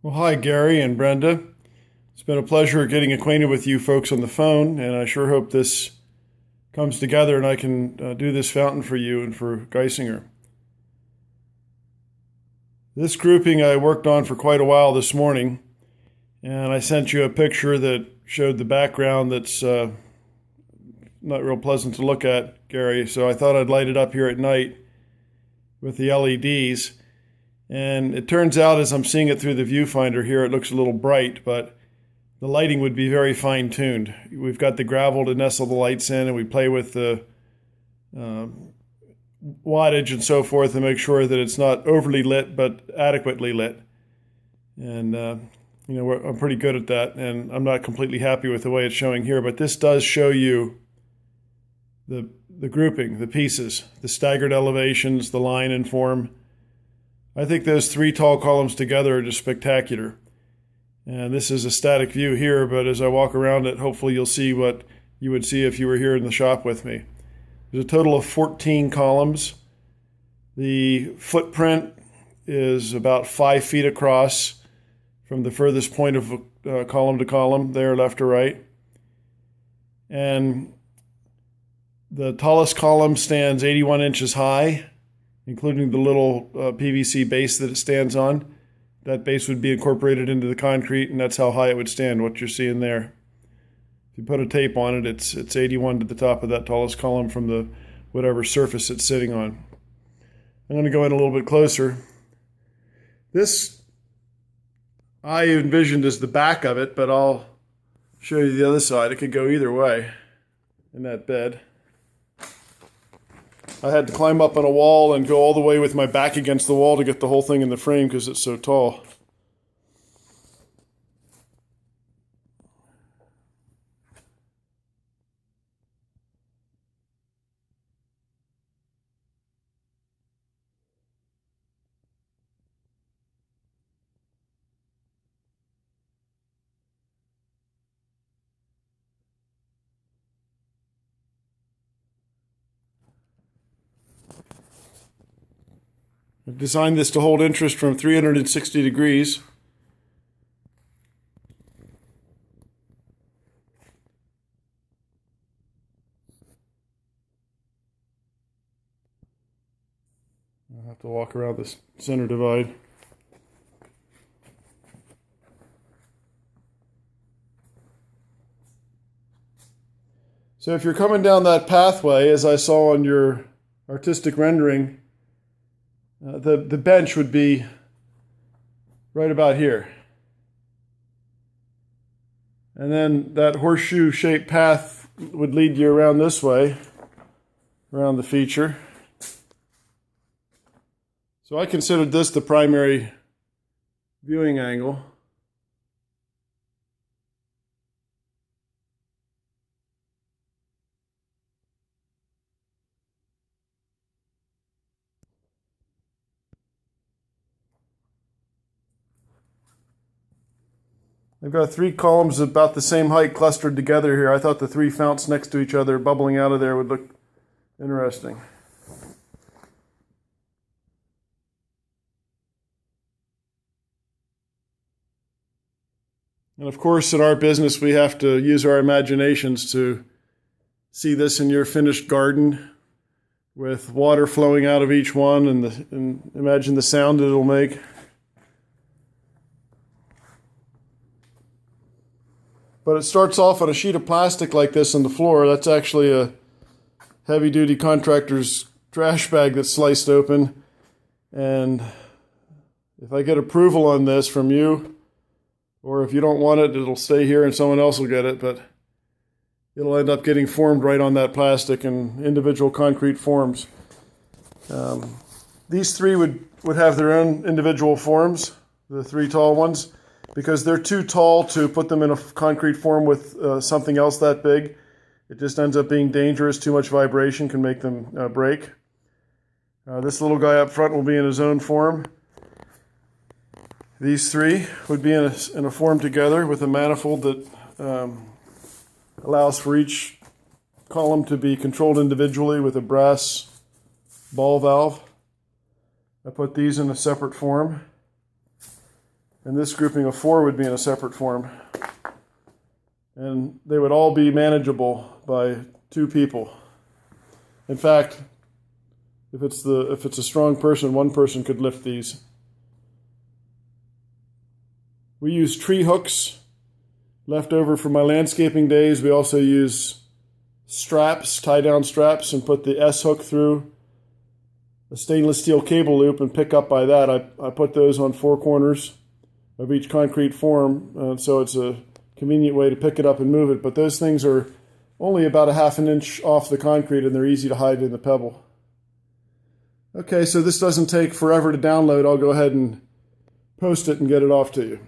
Well, hi, Gary and Brenda. It's been a pleasure getting acquainted with you folks on the phone, and I sure hope this comes together and I can do this fountain for you and for Geisinger. This grouping I worked on for quite a while this morning, and I sent you a picture that showed the background that's not real pleasant to look at, Gary, so I thought I'd light it up here at night with the LEDs. And it turns out, as I'm seeing it through the viewfinder here, it looks a little bright, but the lighting would be very fine-tuned. We've got the gravel to nestle the lights in, and we play with the wattage and so forth to make sure that it's not overly lit, but adequately lit. And, I'm pretty good at that, and I'm not completely happy with the way it's showing here, but this does show you the grouping, the pieces, the staggered elevations, the line and form. I think those three tall columns together are just spectacular. And this is a static view here, but as I walk around it, hopefully you'll see what you would see if you were here in the shop with me. There's a total of 14 columns. The footprint is about 5 feet across from the furthest point of column to column, there left to right. And the tallest column stands 81 inches high, including the little PVC base that it stands on. That base would be incorporated into the concrete, and that's how high it would stand, what you're seeing there. If you put a tape on it, it's 81 to the top of that tallest column from the whatever surface it's sitting on. I'm going to go in a little bit closer. This I envisioned as the back of it, but I'll show you the other side. It could go either way in that bed. I had to climb up on a wall and go all the way with my back against the wall to get the whole thing in the frame because it's so tall. I've designed this to hold interest from 360 degrees. I'll have to walk around this center divide. So if you're coming down that pathway, as I saw on your artistic rendering, the bench would be right about here. And then that horseshoe-shaped path would lead you around this way, around the feature. So I considered this the primary viewing angle. I've got three columns about the same height clustered together here. I thought the three founts next to each other bubbling out of there would look interesting. And of course, in our business, we have to use our imaginations to see this in your finished garden with water flowing out of each one and imagine the sound that it'll make. But it starts off on a sheet of plastic like this on the floor. That's actually a heavy-duty contractor's trash bag that's sliced open. And if I get approval on this from you, or if you don't want it, it'll stay here and someone else will get it, but it'll end up getting formed right on that plastic in individual concrete forms. These three would have their own individual forms, the three tall ones, because they're too tall to put them in a concrete form with something else that big. It just ends up being dangerous. Too much vibration can make them break. This little guy up front will be in his own form. These three would be in a form together with a manifold that allows for each column to be controlled individually with a brass ball valve. I put these in a separate form. and this grouping of 4 would be in a separate form. And they would all be manageable by 2 people. In fact, if it's a strong person, 1 person could lift these. We use tree hooks left over from my landscaping days. We also use straps, tie-down straps, and put the S hook through a stainless steel cable loop and pick up by that. I put those on 4 corners of each concrete form, so it's a convenient way to pick it up and move it. But those things are only about a ½ an inch off the concrete, and they're easy to hide in the pebble. Okay, so this doesn't take forever to download. I'll go ahead and post it and get it off to you.